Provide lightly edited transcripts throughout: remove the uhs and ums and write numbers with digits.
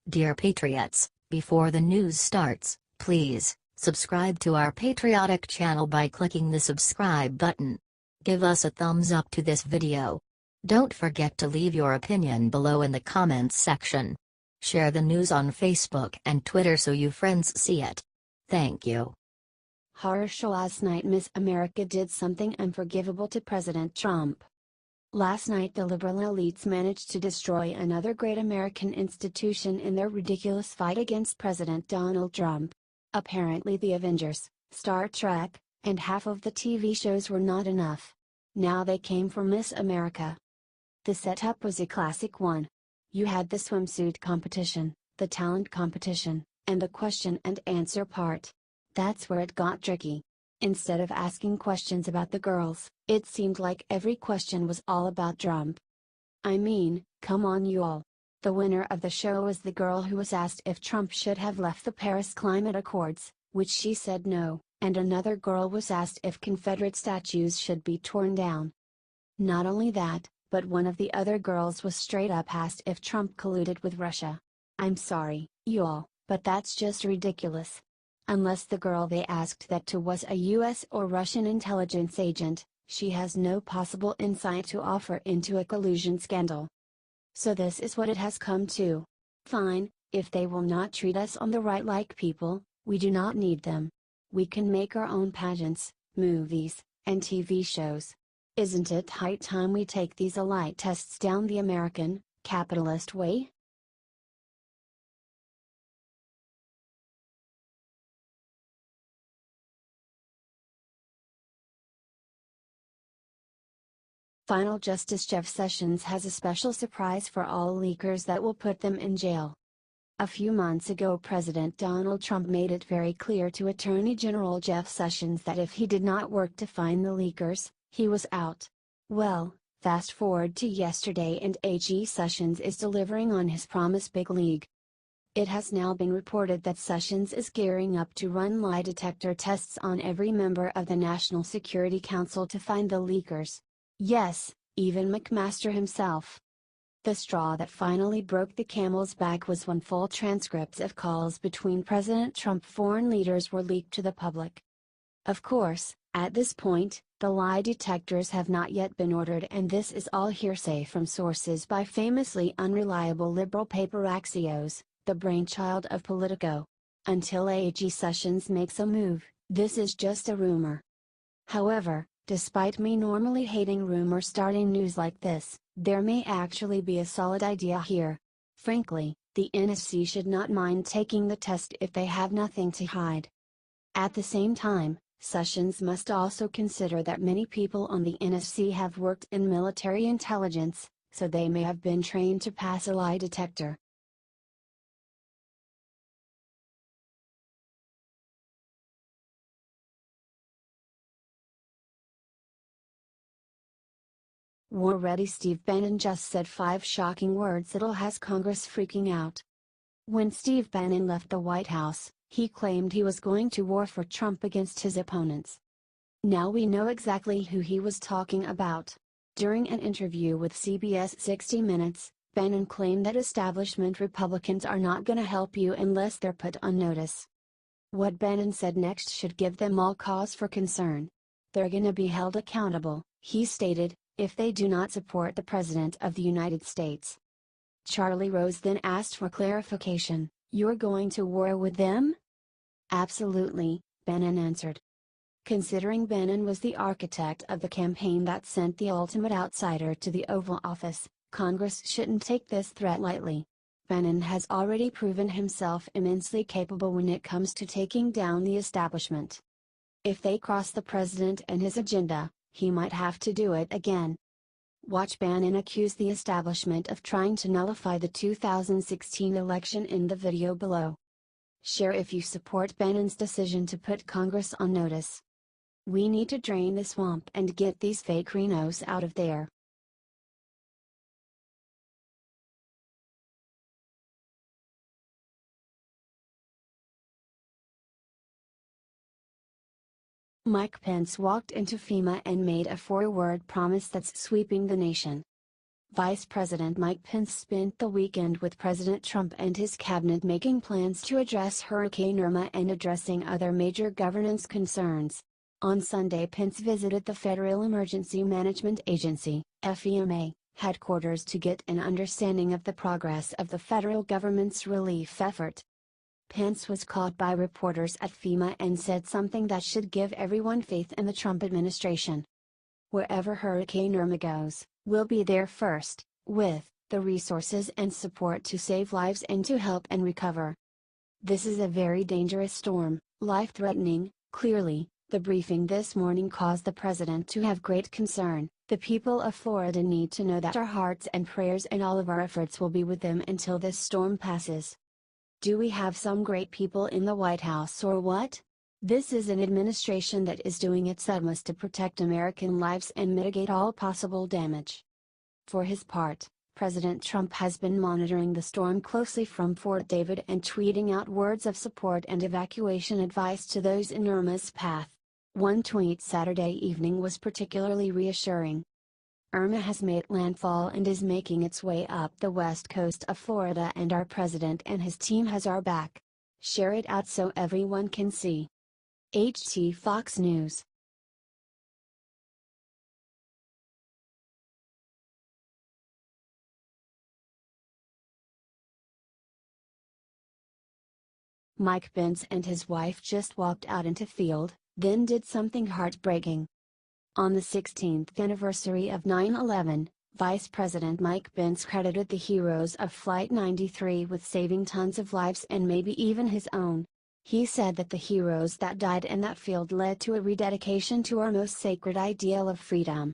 Dear Patriots, before the news starts, please subscribe to our patriotic channel by clicking the subscribe button. Give us a thumbs up to this video. Don't forget to leave your opinion below in the comments section. Share the news on Facebook and Twitter so you friends see it. Thank you. Horror show last night. Miss America did something unforgivable to President Trump. Last night the liberal elites managed to destroy another great American institution in their ridiculous fight against President Donald Trump. Apparently the Avengers, Star Trek, and half of the TV shows were not enough. Now they came for Miss America. The setup was a classic one. You had the swimsuit competition, the talent competition, and the question and answer part. That's where it got tricky. Instead of asking questions about the girls, it seemed like every question was all about Trump. I mean, come on you all. The winner of the show was the girl who was asked if Trump should have left the Paris Climate Accords, which she said no, and another girl was asked if Confederate statues should be torn down. Not only that, but one of the other girls was straight up asked if Trump colluded with Russia. I'm sorry, you all, but that's just ridiculous. Unless the girl they asked that to was a US or Russian intelligence agent, she has no possible insight to offer into a collusion scandal. So this is what it has come to. Fine, if they will not treat us on the right like people, we do not need them. We can make our own pageants, movies, and TV shows. Isn't it high time we take these elite tests down the American, capitalist way? Final Justice Jeff Sessions has a special surprise for all leakers that will put them in jail. A few months ago President Donald Trump made it very clear to Attorney General Jeff Sessions that if he did not work to find the leakers, he was out. Well, fast forward to yesterday and AG Sessions is delivering on his promise big league. It has now been reported that Sessions is gearing up to run lie detector tests on every member of the National Security Council to find the leakers. Yes, even McMaster himself. The straw that finally broke the camel's back was when full transcripts of calls between President Trump foreign leaders were leaked to the public. Of course, at this point, the lie detectors have not yet been ordered and this is all hearsay from sources by famously unreliable liberal paper Axios, the brainchild of Politico. Until AG Sessions makes a move, this is just a rumor. However, despite me normally hating rumor starting news like this, there may actually be a solid idea here. Frankly, the NSC should not mind taking the test if they have nothing to hide. At the same time, Sessions must also consider that many people on the NSC have worked in military intelligence, so they may have been trained to pass a lie detector. War-ready Steve Bannon just said 5 shocking words that'll has Congress freaking out. When Steve Bannon left the White House, he claimed he was going to war for Trump against his opponents. Now we know exactly who he was talking about. During an interview with CBS 60 Minutes, Bannon claimed that establishment Republicans are not gonna help you unless they're put on notice. What Bannon said next should give them all cause for concern. They're gonna be held accountable, he stated, if they do not support the President of the United States. Charlie Rose then asked for clarification, "You're going to war with them?" "Absolutely," Bannon answered. Considering Bannon was the architect of the campaign that sent the ultimate outsider to the Oval Office, Congress shouldn't take this threat lightly. Bannon has already proven himself immensely capable when it comes to taking down the establishment. If they cross the president and his agenda, he might have to do it again. Watch Bannon accuse the establishment of trying to nullify the 2016 election in the video below. Share if you support Bannon's decision to put Congress on notice. We need to drain the swamp and get these fake Rhinos out of there. Mike Pence walked into FEMA and made a 4-word promise that's sweeping the nation. Vice President Mike Pence spent the weekend with President Trump and his cabinet making plans to address Hurricane Irma and addressing other major governance concerns. On Sunday, Pence visited the Federal Emergency Management Agency, FEMA, headquarters to get an understanding of the progress of the federal government's relief effort. Pence was caught by reporters at FEMA and said something that should give everyone faith in the Trump administration. "Wherever Hurricane Irma goes, we'll be there first, with the resources and support to save lives and to help and recover. This is a very dangerous storm, life-threatening, clearly." The briefing this morning caused the president to have great concern. "The people of Florida need to know that our hearts and prayers and all of our efforts will be with them until this storm passes. Do we have some great people in the White House or what? This is an administration that is doing its utmost to protect American lives and mitigate all possible damage." For his part, President Trump has been monitoring the storm closely from Fort David and tweeting out words of support and evacuation advice to those in Irma's path. One tweet Saturday evening was particularly reassuring. "Irma has made landfall and is making its way up the west coast of Florida, and our president and his team has our back. Share it out so everyone can see." HT Fox News. Mike Pence and his wife just walked out into field, then did something heartbreaking. On the 16th anniversary of 9/11, Vice President Mike Pence credited the heroes of Flight 93 with saving tons of lives and maybe even his own. He said that the heroes that died in that field led to a rededication to our most sacred ideal of freedom.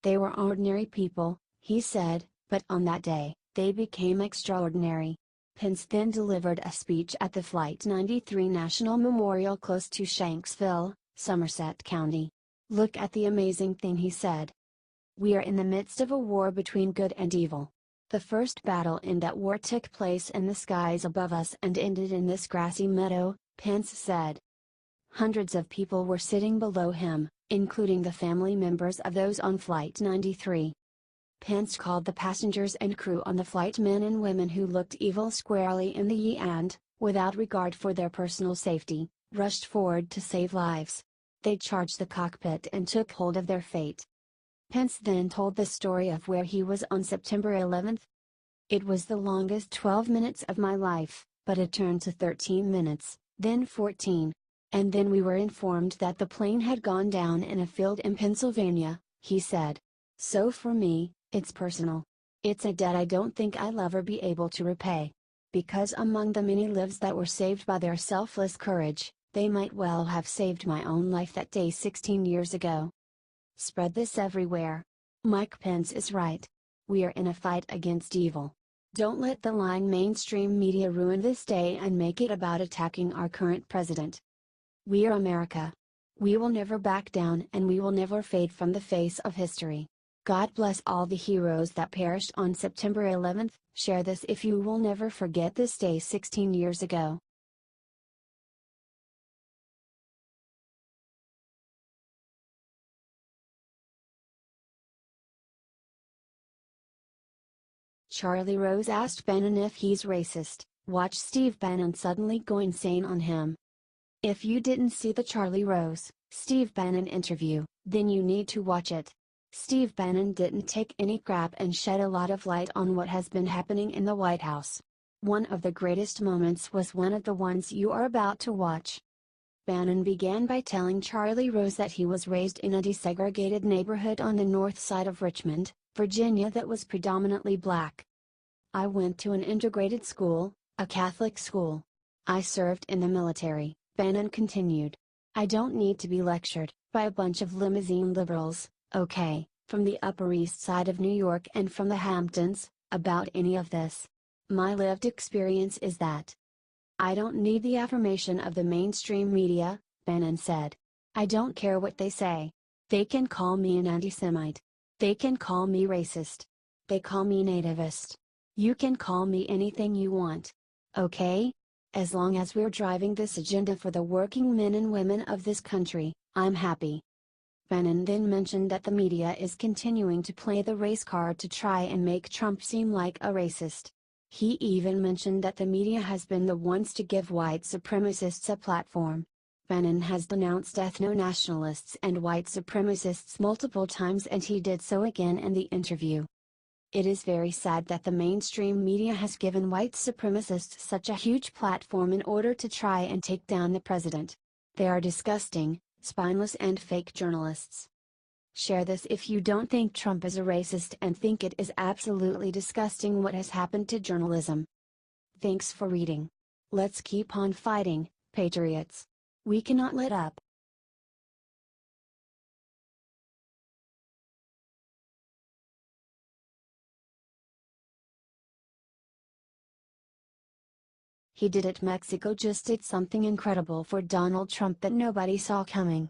"They were ordinary people," he said, "but on that day, they became extraordinary." Pence then delivered a speech at the Flight 93 National Memorial close to Shanksville, Somerset County. "Look at the amazing thing," he said. "We are in the midst of a war between good and evil. The first battle in that war took place in the skies above us and ended in this grassy meadow," Pence said. Hundreds of people were sitting below him, including the family members of those on Flight 93. Pence called the passengers and crew on the flight men and women who looked evil squarely in the eye and, without regard for their personal safety, rushed forward to save lives. They charged the cockpit and took hold of their fate. Pence then told the story of where he was on September 11. "It was the longest 12 minutes of my life, but it turned to 13 minutes, then 14. And then we were informed that the plane had gone down in a field in Pennsylvania," he said. "So for me, it's personal. It's a debt I don't think I'll ever be able to repay. Because among the many lives that were saved by their selfless courage, they might well have saved my own life that day 16 years ago." Spread this everywhere. Mike Pence is right. We are in a fight against evil. Don't let the lying mainstream media ruin this day and make it about attacking our current president. We are America. We will never back down and we will never fade from the face of history. God bless all the heroes that perished on September 11. Share this if you will never forget this day 16 years ago. Charlie Rose asked Bannon if he's racist. Watch Steve Bannon suddenly go insane on him. If you didn't see the Charlie Rose, Steve Bannon interview, then you need to watch it. Steve Bannon didn't take any crap and shed a lot of light on what has been happening in the White House. One of the greatest moments was one of the ones you are about to watch. Bannon began by telling Charlie Rose that he was raised in a desegregated neighborhood on the north side of Richmond, Virginia that was predominantly black. "I went to an integrated school, a Catholic school. I served in the military," Bannon continued. "I don't need to be lectured, by a bunch of limousine liberals, okay, from the Upper East Side of New York and from the Hamptons, about any of this. My lived experience is that. I don't need the affirmation of the mainstream media," Bannon said. "I don't care what they say. They can call me an anti-Semite. They can call me racist. They call me nativist. You can call me anything you want. Okay? As long as we're driving this agenda for the working men and women of this country, I'm happy." Bannon then mentioned that the media is continuing to play the race card to try and make Trump seem like a racist. He even mentioned that the media has been the ones to give white supremacists a platform. Bannon has denounced ethno-nationalists and white supremacists multiple times, and he did so again in the interview. It is very sad that the mainstream media has given white supremacists such a huge platform in order to try and take down the president. They are disgusting, spineless and fake journalists. Share this if you don't think Trump is a racist and think it is absolutely disgusting what has happened to journalism. Thanks for reading. Let's keep on fighting, patriots. We cannot let up. He did it. Mexico just did something incredible for Donald Trump that nobody saw coming.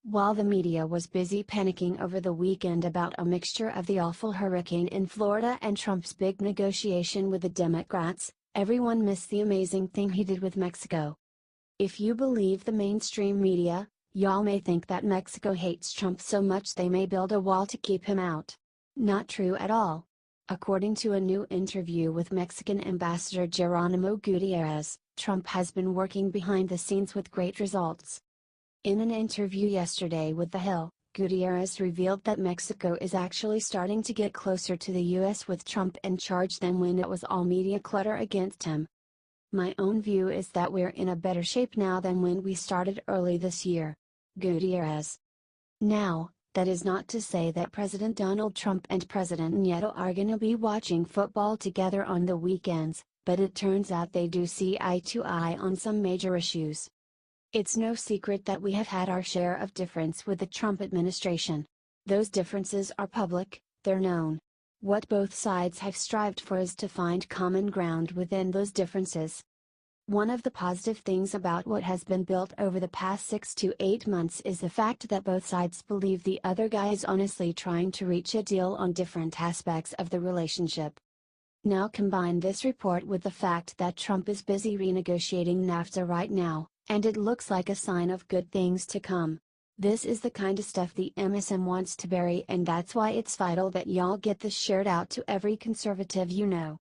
While the media was busy panicking over the weekend about a mixture of the awful hurricane in Florida and Trump's big negotiation with the Democrats, everyone missed the amazing thing he did with Mexico. If you believe the mainstream media, y'all may think that Mexico hates Trump so much they may build a wall to keep him out. Not true at all. According to a new interview with Mexican Ambassador Jeronimo Gutierrez, Trump has been working behind the scenes with great results. In an interview yesterday with The Hill, Gutierrez revealed that Mexico is actually starting to get closer to the US with Trump in charge than when it was all media clutter against him. My own view is that we're in a better shape now than when we started early this year. Gutierrez. Now, that is not to say that President Donald Trump and President Nieto are gonna be watching football together on the weekends, but it turns out they do see eye to eye on some major issues. It's no secret that we have had our share of difference with the Trump administration. Those differences are public, they're known. What both sides have strived for is to find common ground within those differences. One of the positive things about what has been built over the past 6 to 8 months is the fact that both sides believe the other guy is honestly trying to reach a deal on different aspects of the relationship. Now combine this report with the fact that Trump is busy renegotiating NAFTA right now, and it looks like a sign of good things to come. This is the kind of stuff the MSM wants to bury, and that's why it's vital that y'all get this shared out to every conservative you know.